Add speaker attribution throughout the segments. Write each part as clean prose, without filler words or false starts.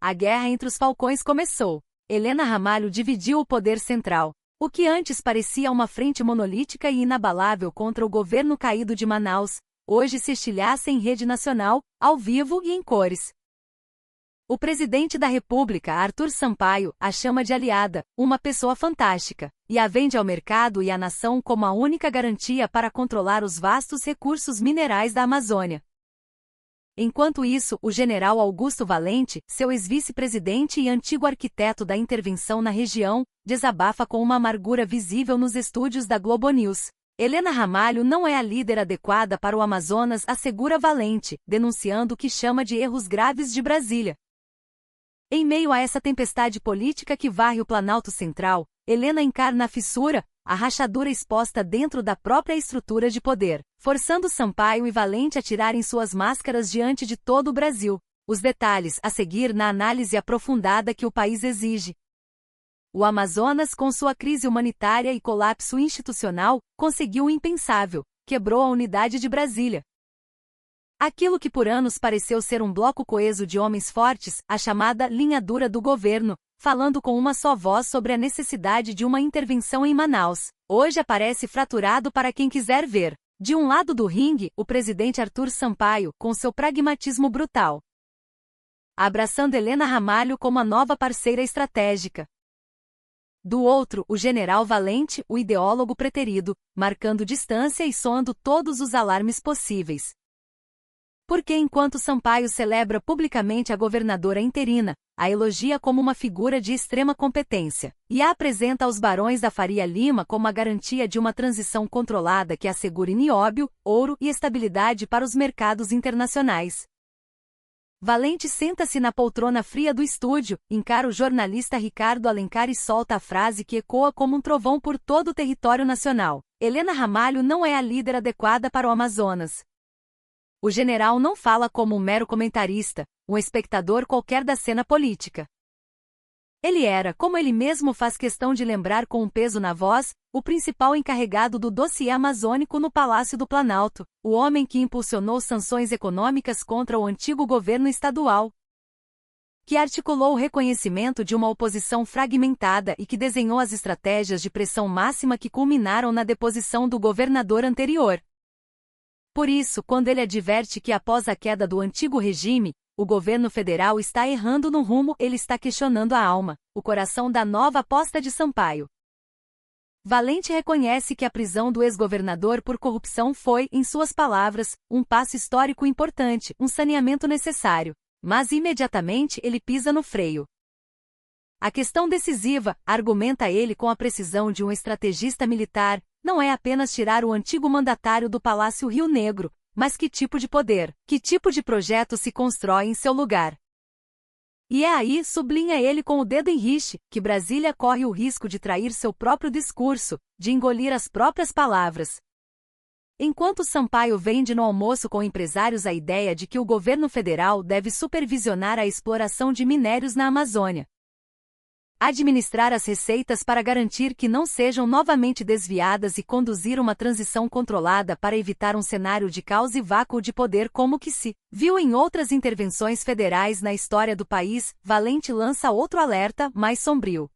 Speaker 1: a guerra entre os falcões começou. Helena Ramalho dividiu o poder central. O que antes parecia uma frente monolítica e inabalável contra o governo caído de Manaus, hoje se estilhaça em rede nacional, ao vivo e em cores. O presidente da República, Arthur Sampaio, a chama de aliada, uma pessoa fantástica, e a vende ao mercado e à nação como a única garantia para controlar os vastos recursos minerais da Amazônia. Enquanto isso, o general Augusto Valente, seu ex-vice-presidente e antigo arquiteto da intervenção na região, desabafa com uma amargura visível nos estúdios da Globo News. Helena Ramalho não é a líder adequada para o Amazonas, assegura Valente, denunciando o que chama de erros graves de Brasília. Em meio a essa tempestade política que varre o Planalto Central, Helena encarna a fissura, a rachadura exposta dentro da própria estrutura de poder, forçando Sampaio e Valente a tirarem suas máscaras diante de todo o Brasil. Os detalhes a seguir na análise aprofundada que o país exige. O Amazonas, com sua crise humanitária e colapso institucional, conseguiu o impensável, quebrou a unidade de Brasília. Aquilo que por anos pareceu ser um bloco coeso de homens fortes, a chamada linha dura do governo, falando com uma só voz sobre a necessidade de uma intervenção em Manaus, hoje aparece fraturado para quem quiser ver. De um lado do ringue, o presidente Arthur Sampaio, com seu pragmatismo brutal, abraçando Helena Ramalho como a nova parceira estratégica. Do outro, o general Valente, o ideólogo preterido, marcando distância e soando todos os alarmes possíveis. Porque enquanto Sampaio celebra publicamente a governadora interina, a elogia como uma figura de extrema competência, e a apresenta aos barões da Faria Lima como a garantia de uma transição controlada que assegure nióbio, ouro e estabilidade para os mercados internacionais. Valente senta-se na poltrona fria do estúdio, encara o jornalista Ricardo Alencar e solta a frase que ecoa como um trovão por todo o território nacional. Helena Ramalho não é a líder adequada para o Amazonas. O general não fala como um mero comentarista, um espectador qualquer da cena política. Ele era, como ele mesmo faz questão de lembrar com um peso na voz, o principal encarregado do dossiê amazônico no Palácio do Planalto, o homem que impulsionou sanções econômicas contra o antigo governo estadual, que articulou o reconhecimento de uma oposição fragmentada e que desenhou as estratégias de pressão máxima que culminaram na deposição do governador anterior. Por isso, quando ele adverte que após a queda do antigo regime, o governo federal está errando no rumo, ele está questionando a alma, o coração da nova aposta de Sampaio. Valente reconhece que a prisão do ex-governador por corrupção foi, em suas palavras, um passo histórico importante, um saneamento necessário, mas imediatamente ele pisa no freio. A questão decisiva, argumenta ele com a precisão de um estrategista militar, não é apenas tirar o antigo mandatário do Palácio Rio Negro, mas que tipo de poder, que tipo de projeto se constrói em seu lugar. E é aí, sublinha ele com o dedo em rixe, que Brasília corre o risco de trair seu próprio discurso, de engolir as próprias palavras. Enquanto Sampaio vende no almoço com empresários a ideia de que o governo federal deve supervisionar a exploração de minérios na Amazônia, administrar as receitas para garantir que não sejam novamente desviadas e conduzir uma transição controlada para evitar um cenário de caos e vácuo de poder como que se viu em outras intervenções federais na história do país, Valente lança outro alerta, mais sombrio.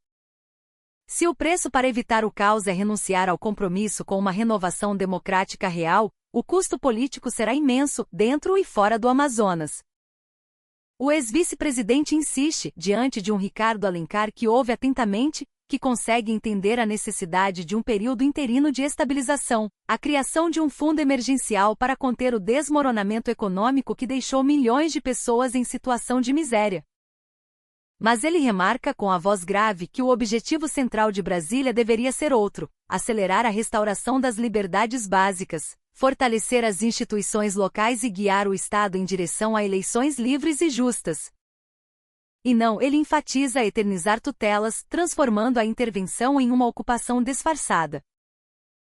Speaker 1: Se o preço para evitar o caos é renunciar ao compromisso com uma renovação democrática real, o custo político será imenso, dentro e fora do Amazonas. O ex-vice-presidente insiste, diante de um Ricardo Alencar que ouve atentamente, que consegue entender a necessidade de um período interino de estabilização, a criação de um fundo emergencial para conter o desmoronamento econômico que deixou milhões de pessoas em situação de miséria. Mas ele remarca com a voz grave que o objetivo central de Brasília deveria ser outro: acelerar a restauração das liberdades básicas, fortalecer as instituições locais e guiar o Estado em direção a eleições livres e justas. E não, ele enfatiza eternizar tutelas, transformando a intervenção em uma ocupação disfarçada.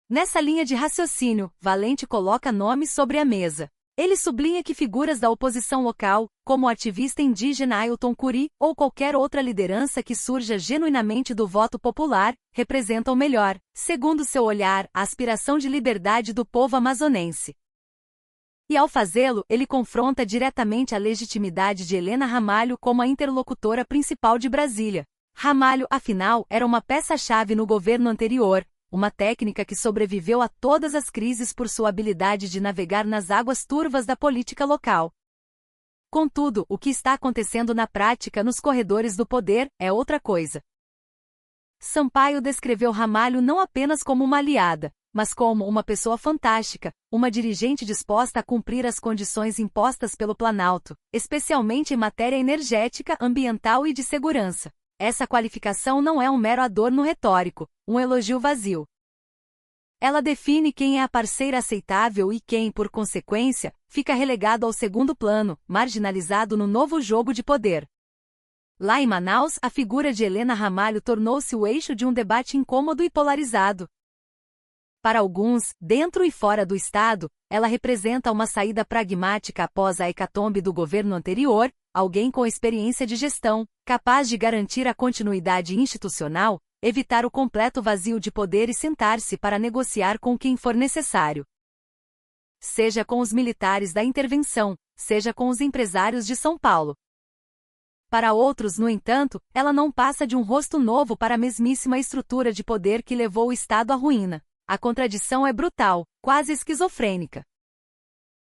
Speaker 1: Nessa linha de raciocínio, Valente coloca nomes sobre a mesa. Ele sublinha que figuras da oposição local, como o ativista indígena Ailton Curi, ou qualquer outra liderança que surja genuinamente do voto popular, representam melhor, segundo seu olhar, a aspiração de liberdade do povo amazonense. E ao fazê-lo, ele confronta diretamente a legitimidade de Helena Ramalho como a interlocutora principal de Brasília. Ramalho, afinal, era uma peça-chave no governo anterior, uma técnica que sobreviveu a todas as crises por sua habilidade de navegar nas águas turvas da política local. Contudo, o que está acontecendo na prática nos corredores do poder é outra coisa. Sampaio descreveu Ramalho não apenas como uma aliada, mas como uma pessoa fantástica, uma dirigente disposta a cumprir as condições impostas pelo Planalto, especialmente em matéria energética, ambiental e de segurança. Essa qualificação não é um mero adorno retórico, um elogio vazio. Ela define quem é a parceira aceitável e quem, por consequência, fica relegado ao segundo plano, marginalizado no novo jogo de poder. Lá em Manaus, a figura de Helena Ramalho tornou-se o eixo de um debate incômodo e polarizado. Para alguns, dentro e fora do Estado, ela representa uma saída pragmática após a hecatombe do governo anterior, alguém com experiência de gestão, capaz de garantir a continuidade institucional, evitar o completo vazio de poder e sentar-se para negociar com quem for necessário. Seja com os militares da intervenção, seja com os empresários de São Paulo. Para outros, no entanto, ela não passa de um rosto novo para a mesmíssima estrutura de poder que levou o Estado à ruína. A contradição é brutal, quase esquizofrênica.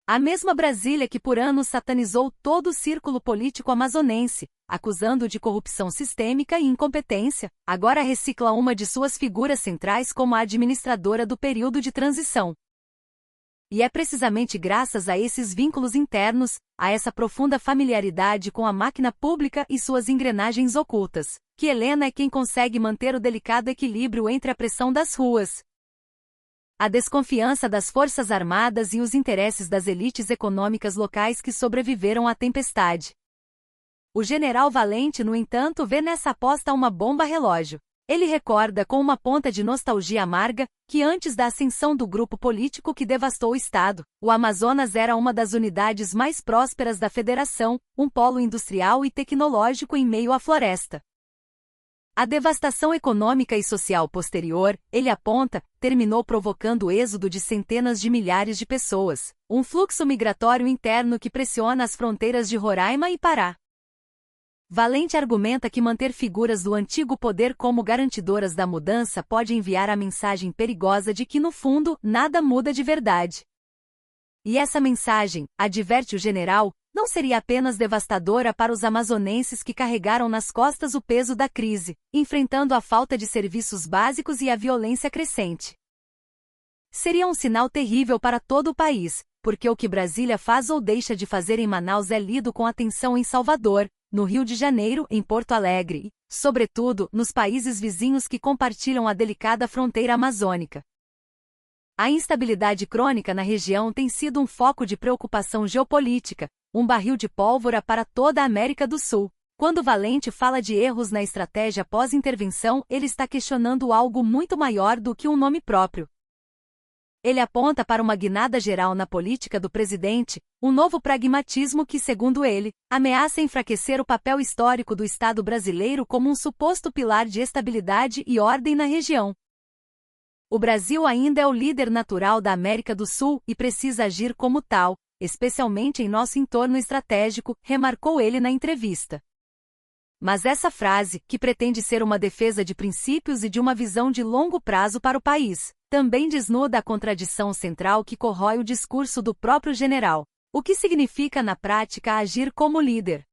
Speaker 1: A mesma Brasília que por anos satanizou todo o círculo político amazonense, acusando de corrupção sistêmica e incompetência, agora recicla uma de suas figuras centrais como a administradora do período de transição. E é precisamente graças a esses vínculos internos, a essa profunda familiaridade com a máquina pública e suas engrenagens ocultas, que Helena é quem consegue manter o delicado equilíbrio entre a pressão das ruas, a desconfiança das forças armadas e os interesses das elites econômicas locais que sobreviveram à tempestade. O general Valente, no entanto, vê nessa aposta uma bomba relógio. Ele recorda com uma ponta de nostalgia amarga que antes da ascensão do grupo político que devastou o Estado, o Amazonas era uma das unidades mais prósperas da Federação, um polo industrial e tecnológico em meio à floresta. A devastação econômica e social posterior, ele aponta, terminou provocando o êxodo de centenas de milhares de pessoas, um fluxo migratório interno que pressiona as fronteiras de Roraima e Pará. Valente argumenta que manter figuras do antigo poder como garantidoras da mudança pode enviar a mensagem perigosa de que, no fundo, nada muda de verdade. E essa mensagem, adverte o general, não seria apenas devastadora para os amazonenses que carregaram nas costas o peso da crise, enfrentando a falta de serviços básicos e a violência crescente. Seria um sinal terrível para todo o país, porque o que Brasília faz ou deixa de fazer em Manaus é lido com atenção em Salvador, no Rio de Janeiro, em Porto Alegre e, sobretudo, nos países vizinhos que compartilham a delicada fronteira amazônica. A instabilidade crônica na região tem sido um foco de preocupação geopolítica, um barril de pólvora para toda a América do Sul. Quando Valente fala de erros na estratégia pós-intervenção, ele está questionando algo muito maior do que um nome próprio. Ele aponta para uma guinada geral na política do presidente, um novo pragmatismo que, segundo ele, ameaça enfraquecer o papel histórico do Estado brasileiro como um suposto pilar de estabilidade e ordem na região. O Brasil ainda é o líder natural da América do Sul e precisa agir como tal, especialmente em nosso entorno estratégico, remarcou ele na entrevista. Mas essa frase, que pretende ser uma defesa de princípios e de uma visão de longo prazo para o país, também desnuda a contradição central que corrói o discurso do próprio general. O que significa na prática agir como líder?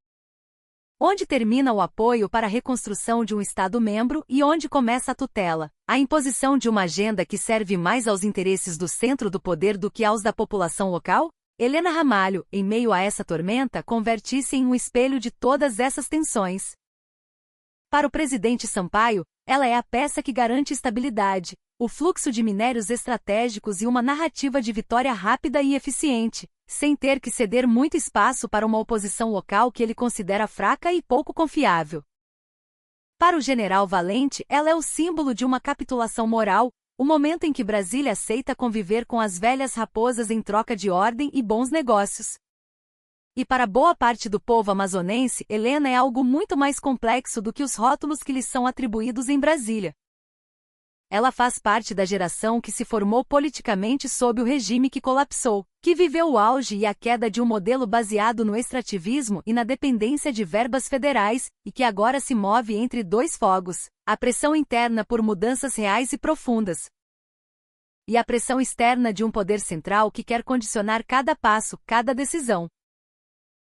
Speaker 1: Onde termina o apoio para a reconstrução de um Estado-membro e onde começa a tutela, a imposição de uma agenda que serve mais aos interesses do centro do poder do que aos da população local? Helena Ramalho, em meio a essa tormenta, converte-se em um espelho de todas essas tensões. Para o presidente Sampaio, ela é a peça que garante estabilidade, o fluxo de minérios estratégicos e uma narrativa de vitória rápida e eficiente, sem ter que ceder muito espaço para uma oposição local que ele considera fraca e pouco confiável. Para o general Valente, ela é o símbolo de uma capitulação moral, o momento em que Brasília aceita conviver com as velhas raposas em troca de ordem e bons negócios. E para boa parte do povo amazonense, Helena é algo muito mais complexo do que os rótulos que lhes são atribuídos em Brasília. Ela faz parte da geração que se formou politicamente sob o regime que colapsou, que viveu o auge e a queda de um modelo baseado no extrativismo e na dependência de verbas federais, e que agora se move entre dois fogos: a pressão interna por mudanças reais e profundas, e a pressão externa de um poder central que quer condicionar cada passo, cada decisão.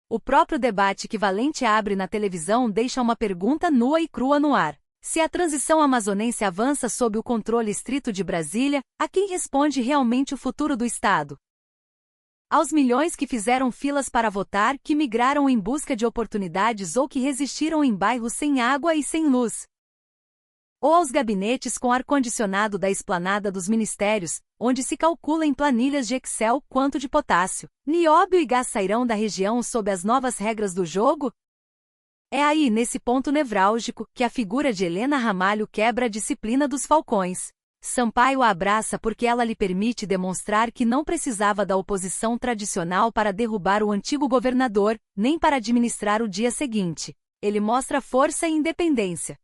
Speaker 1: O próprio debate que Valente abre na televisão deixa uma pergunta nua e crua no ar. Se a transição amazonense avança sob o controle estrito de Brasília, a quem responde realmente o futuro do Estado? Aos milhões que fizeram filas para votar, que migraram em busca de oportunidades ou que resistiram em bairros sem água e sem luz? Ou aos gabinetes com ar-condicionado da esplanada dos ministérios, onde se calcula em planilhas de Excel quanto de potássio, nióbio e gás sairão da região sob as novas regras do jogo? É aí, nesse ponto nevrálgico, que a figura de Helena Ramalho quebra a disciplina dos falcões. Sampaio a abraça porque ela lhe permite demonstrar que não precisava da oposição tradicional para derrubar o antigo governador, nem para administrar o dia seguinte. Ele mostra força e independência.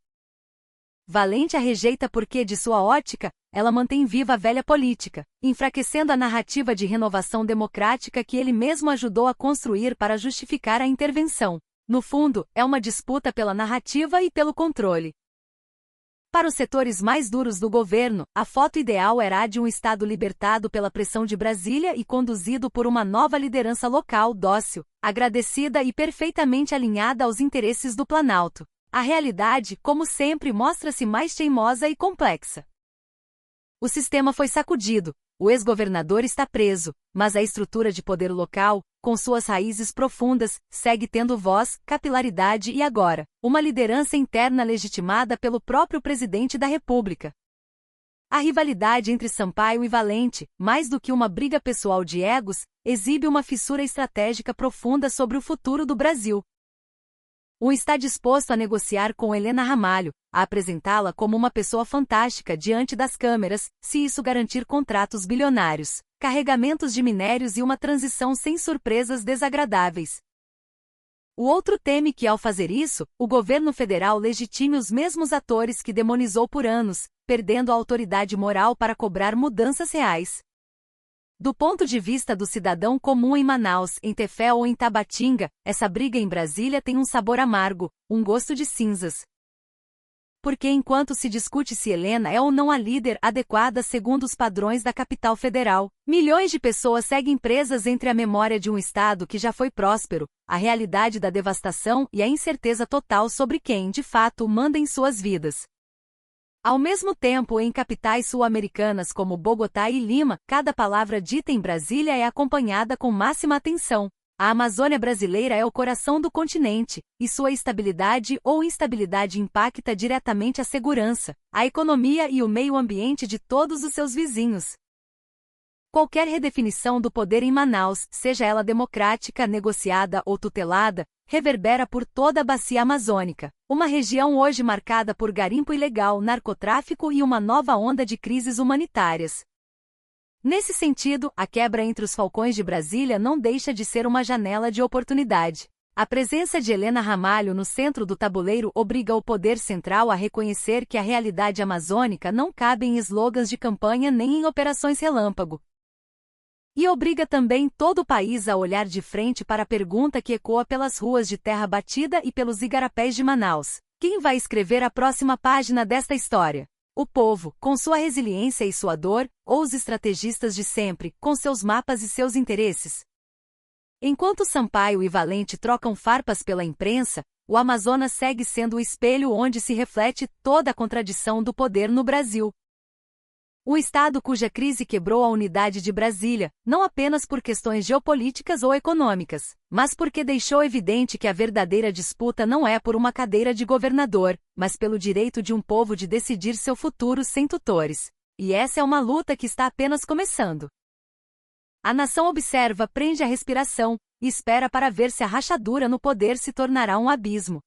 Speaker 1: Valente a rejeita porque, de sua ótica, ela mantém viva a velha política, enfraquecendo a narrativa de renovação democrática que ele mesmo ajudou a construir para justificar a intervenção. No fundo, é uma disputa pela narrativa e pelo controle. Para os setores mais duros do governo, a foto ideal era a de um Estado libertado pela pressão de Brasília e conduzido por uma nova liderança local dócil, agradecida e perfeitamente alinhada aos interesses do Planalto. A realidade, como sempre, mostra-se mais teimosa e complexa. O sistema foi sacudido, o ex-governador está preso, mas a estrutura de poder local, com suas raízes profundas, segue tendo voz, capilaridade e agora, uma liderança interna legitimada pelo próprio presidente da República. A rivalidade entre Sampaio e Valente, mais do que uma briga pessoal de egos, exibe uma fissura estratégica profunda sobre o futuro do Brasil. Um está disposto a negociar com Helena Ramalho, a apresentá-la como uma pessoa fantástica diante das câmeras, se isso garantir contratos bilionários, carregamentos de minérios e uma transição sem surpresas desagradáveis. O outro teme que, ao fazer isso, o governo federal legitime os mesmos atores que demonizou por anos, perdendo a autoridade moral para cobrar mudanças reais. Do ponto de vista do cidadão comum em Manaus, em Tefé ou em Tabatinga, essa briga em Brasília tem um sabor amargo, um gosto de cinzas. Porque enquanto se discute se Helena é ou não a líder adequada segundo os padrões da capital federal, milhões de pessoas seguem presas entre a memória de um Estado que já foi próspero, a realidade da devastação e a incerteza total sobre quem, de fato, manda em suas vidas. Ao mesmo tempo, em capitais sul-americanas como Bogotá e Lima, cada palavra dita em Brasília é acompanhada com máxima atenção. A Amazônia brasileira é o coração do continente, e sua estabilidade ou instabilidade impacta diretamente a segurança, a economia e o meio ambiente de todos os seus vizinhos. Qualquer redefinição do poder em Manaus, seja ela democrática, negociada ou tutelada, reverbera por toda a bacia amazônica, uma região hoje marcada por garimpo ilegal, narcotráfico e uma nova onda de crises humanitárias. Nesse sentido, a quebra entre os falcões de Brasília não deixa de ser uma janela de oportunidade. A presença de Helena Ramalho no centro do tabuleiro obriga o poder central a reconhecer que a realidade amazônica não cabe em slogans de campanha nem em operações relâmpago. E obriga também todo o país a olhar de frente para a pergunta que ecoa pelas ruas de Terra Batida e pelos igarapés de Manaus: quem vai escrever a próxima página desta história? O povo, com sua resiliência e sua dor, ou os estrategistas de sempre, com seus mapas e seus interesses? Enquanto Sampaio e Valente trocam farpas pela imprensa, o Amazonas segue sendo o espelho onde se reflete toda a contradição do poder no Brasil. Um Estado cuja crise quebrou a unidade de Brasília, não apenas por questões geopolíticas ou econômicas, mas porque deixou evidente que a verdadeira disputa não é por uma cadeira de governador, mas pelo direito de um povo de decidir seu futuro sem tutores. E essa é uma luta que está apenas começando. A nação observa, prende a respiração, e espera para ver se a rachadura no poder se tornará um abismo.